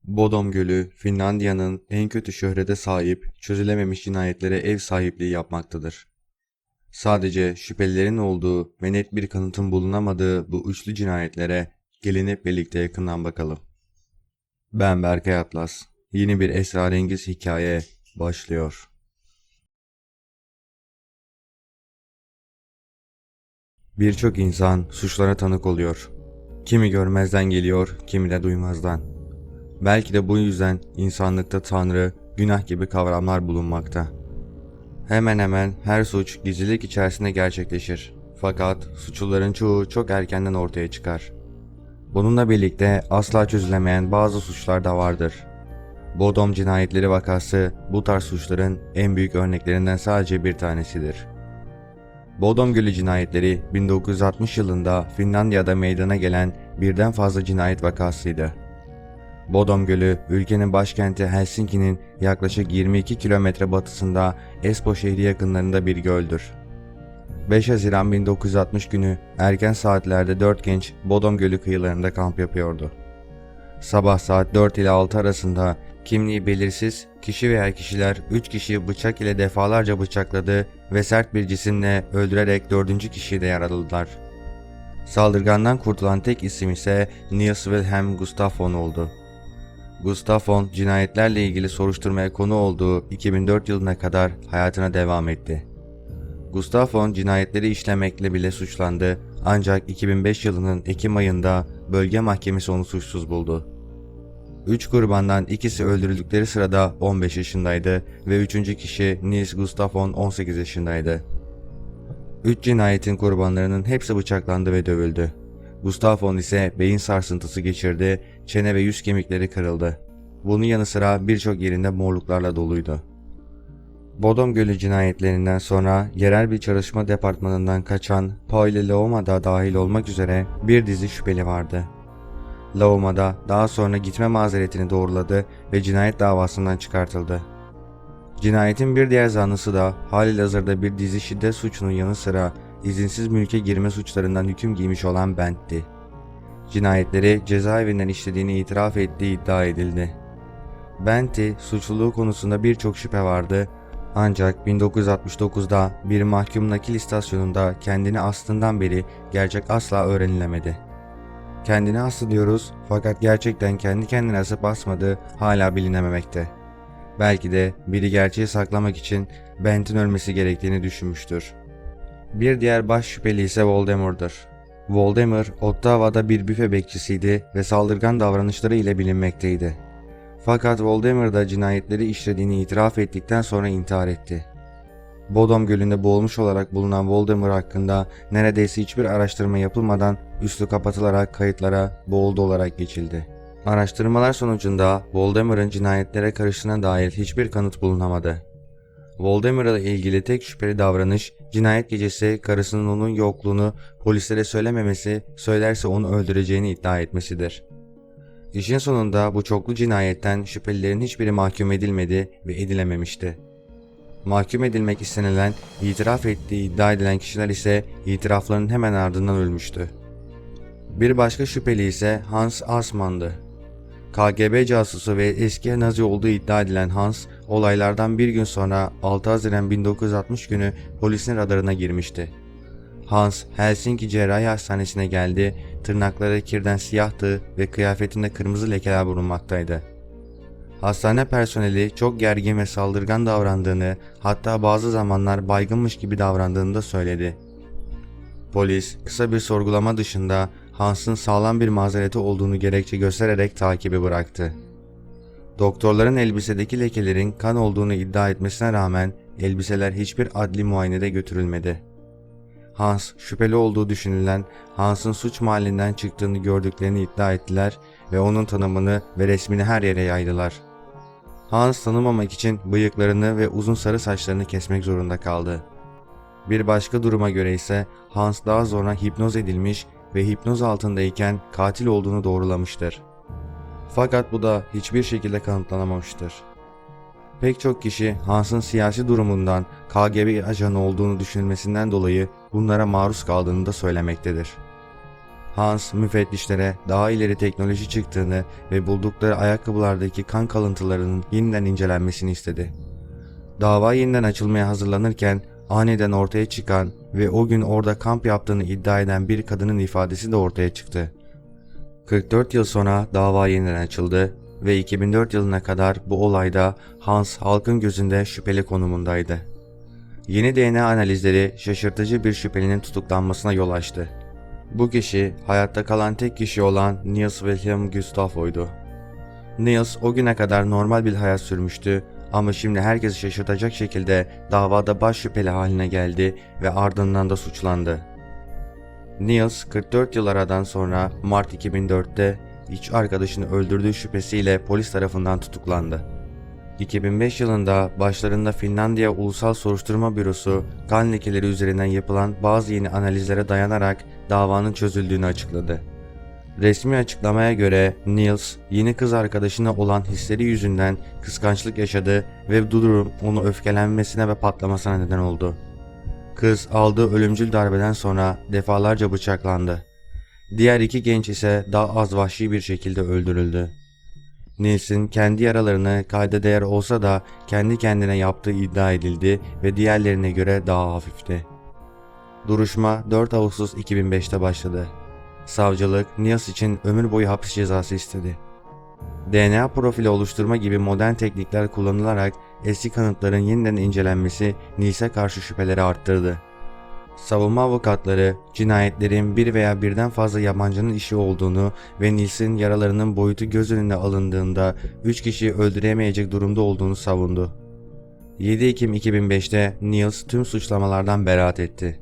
Bodom Gölü, Finlandiya'nın en kötü şöhrete sahip, çözülememiş cinayetlere ev sahipliği yapmaktadır. Sadece şüphelilerin olduğu ve net bir kanıtın bulunamadığı bu üçlü cinayetlere gelin hep birlikte yakından bakalım. Ben Berkay Atlas. Yeni bir esrarengiz hikaye başlıyor. Birçok insan suçlara tanık oluyor. Kimi görmezden geliyor, kimi de duymazdan. Belki de bu yüzden insanlıkta tanrı, günah gibi kavramlar bulunmakta. Hemen hemen her suç gizlilik içerisinde gerçekleşir. Fakat suçluların çoğu çok erkenden ortaya çıkar. Bununla birlikte asla çözülemeyen bazı suçlar da vardır. Bodom cinayetleri vakası bu tarz suçların en büyük örneklerinden sadece bir tanesidir. Bodom Gölü cinayetleri 1960 yılında Finlandiya'da meydana gelen birden fazla cinayet vakasıydı. Bodom Gölü, ülkenin başkenti Helsinki'nin yaklaşık 22 kilometre batısında Espoo şehri yakınlarında bir göldür. 5 Haziran 1960 günü erken saatlerde 4 genç Bodom Gölü kıyılarında kamp yapıyordu. Sabah saat 4 ile 6 arasında kimliği belirsiz kişi veya kişiler 3 kişiyi bıçak ile defalarca bıçakladı ve sert bir cisimle öldürerek 4. kişiyi de yaraladılar. Saldırgandan kurtulan tek isim ise Niels Wilhelm Gustafsson oldu. Gustafsson cinayetlerle ilgili soruşturmaya konu olduğu 2004 yılına kadar hayatına devam etti. Gustafsson cinayetleri işlemekle bile suçlandı ancak 2005 yılının Ekim ayında bölge mahkemesi onu suçsuz buldu. 3 kurbandan ikisi öldürüldükleri sırada 15 yaşındaydı ve 3. kişi Niels Gustafsson 18 yaşındaydı. 3 cinayetin kurbanlarının hepsi bıçaklandı ve dövüldü. Gustafsson ise beyin sarsıntısı geçirdi, çene ve yüz kemikleri kırıldı. Bunun yanı sıra birçok yerinde morluklarla doluydu. Bodom Gölü cinayetlerinden sonra yerel bir çalışma departmanından kaçan Pauli Lauma da dahil olmak üzere bir dizi şüpheli vardı. Lauma da daha sonra gitme mazeretini doğruladı ve cinayet davasından çıkartıldı. Cinayetin bir diğer zanlısı da halihazırda bir dizi şiddet suçunun yanı sıra izinsiz mülke girme suçlarından hüküm giymiş olan Bent'ti. Cinayetleri cezaevinden işlediğini itiraf ettiği iddia edildi. Bent'i suçluluğu konusunda birçok şüphe vardı ancak 1969'da bir mahkum nakil istasyonunda kendini astığından beri gerçek asla öğrenilemedi. Kendini astı diyoruz fakat gerçekten kendi kendine asıp asmadığı hala bilinememekte. Belki de biri gerçeği saklamak için Bent'in ölmesi gerektiğini düşünmüştür. Bir diğer baş şüpheli ise Voldemort'dur. Voldemort, Ottawa'da bir büfe bekçisiydi ve saldırgan davranışları ile bilinmekteydi. Fakat Voldemort da cinayetleri işlediğini itiraf ettikten sonra intihar etti. Bodom Gölü'nde boğulmuş olarak bulunan Voldemort hakkında neredeyse hiçbir araştırma yapılmadan üstü kapatılarak kayıtlara boğuldu olarak geçildi. Araştırmalar sonucunda Voldemort'un cinayetlere karıştığına dair hiçbir kanıt bulunamadı. Voldemort'la ilgili tek şüpheli davranış, cinayet gecesi karısının onun yokluğunu polislere söylememesi, söylerse onu öldüreceğini iddia etmesidir. İşin sonunda bu çoklu cinayetten şüphelilerin hiçbiri mahkum edilmedi ve edilememişti. Mahkum edilmek istenilen, itiraf ettiği iddia edilen kişiler ise itiraflarının hemen ardından ölmüştü. Bir başka şüpheli ise Hans Assmann'dı. KGB casusu ve eski Nazi olduğu iddia edilen Hans, olaylardan bir gün sonra 6 Haziran 1960 günü polisin radarına girmişti. Hans, Helsinki Cerrahi Hastanesi'ne geldi, tırnakları kirden siyahtı ve kıyafetinde kırmızı lekeler bulunmaktaydı. Hastane personeli çok gergin ve saldırgan davrandığını, hatta bazı zamanlar baygınmış gibi davrandığını da söyledi. Polis, kısa bir sorgulama dışında Hans'ın sağlam bir mazereti olduğunu gerekçe göstererek takibi bıraktı. Doktorların elbisedeki lekelerin kan olduğunu iddia etmesine rağmen elbiseler hiçbir adli muayenede götürülmedi. Hans, şüpheli olduğu düşünülen Hans'ın suç mahallinden çıktığını gördüklerini iddia ettiler ve onun tanımını ve resmini her yere yaydılar. Hans tanımamak için bıyıklarını ve uzun sarı saçlarını kesmek zorunda kaldı. Bir başka duruma göre ise Hans daha sonra hipnoz edilmiş ve hipnoz altındayken katil olduğunu doğrulamıştır. Fakat bu da hiçbir şekilde kanıtlanamamıştır. Pek çok kişi Hans'ın siyasi durumundan KGB ajanı olduğunu düşünülmesinden dolayı bunlara maruz kaldığını da söylemektedir. Hans müfettişlere daha ileri teknoloji çıktığını ve buldukları ayakkabılardaki kan kalıntılarının yeniden incelenmesini istedi. Dava yeniden açılmaya hazırlanırken aniden ortaya çıkan ve o gün orada kamp yaptığını iddia eden bir kadının ifadesi de ortaya çıktı. 44 yıl sonra dava yeniden açıldı ve 2004 yılına kadar bu olayda Hans halkın gözünde şüpheli konumundaydı. Yeni DNA analizleri şaşırtıcı bir şüphelinin tutuklanmasına yol açtı. Bu kişi hayatta kalan tek kişi olan Niels Wilhelm Gustavo'ydu. Niels o güne kadar normal bir hayat sürmüştü ama şimdi herkesi şaşırtacak şekilde davada baş şüpheli haline geldi ve ardından da suçlandı. Niels 44 yıl aradan sonra Mart 2004'te iç arkadaşını öldürdüğü şüphesiyle polis tarafından tutuklandı. 2005 yılında başlarında Finlandiya Ulusal Soruşturma Bürosu kan lekeleri üzerinden yapılan bazı yeni analizlere dayanarak davanın çözüldüğünü açıkladı. Resmi açıklamaya göre Niels yeni kız arkadaşına olan hisleri yüzünden kıskançlık yaşadı ve bu durum onu öfkelenmesine ve patlamasına neden oldu. Kız aldığı ölümcül darbeden sonra defalarca bıçaklandı. Diğer iki genç ise daha az vahşi bir şekilde öldürüldü. Niels'in kendi yaralarını kayda değer olsa da kendi kendine yaptığı iddia edildi ve diğerlerine göre daha hafifti. Duruşma 4 Ağustos 2005'te başladı. Savcılık Niels için ömür boyu hapis cezası istedi. DNA profili oluşturma gibi modern teknikler kullanılarak eski kanıtların yeniden incelenmesi Niels'e karşı şüpheleri arttırdı. Savunma avukatları cinayetlerin bir veya birden fazla yabancının işi olduğunu ve Niels'in yaralarının boyutu göz önüne alındığında 3 kişiyi öldüremeyecek durumda olduğunu savundu. 7 Ekim 2005'te Niels tüm suçlamalardan beraat etti.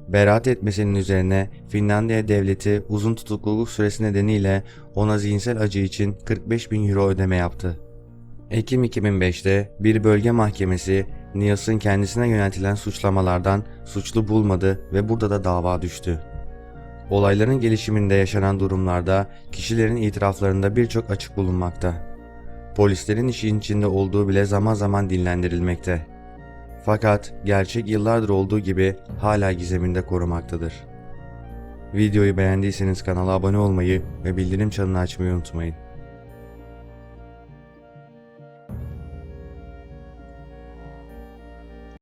Beraat etmesinin üzerine Finlandiya devleti uzun tutukluluk süresi nedeniyle ona zihinsel acı için 45.000 euro ödeme yaptı. Ekim 2005'te bir bölge mahkemesi Niels'in kendisine yöneltilen suçlamalardan suçlu bulmadı ve burada da dava düştü. Olayların gelişiminde yaşanan durumlarda kişilerin itiraflarında birçok açık bulunmakta. Polislerin işin içinde olduğu bile zaman zaman dinlendirilmekte. Fakat gerçek yıllardır olduğu gibi hala gizeminde korumaktadır. Videoyu beğendiyseniz kanala abone olmayı ve bildirim çanını açmayı unutmayın.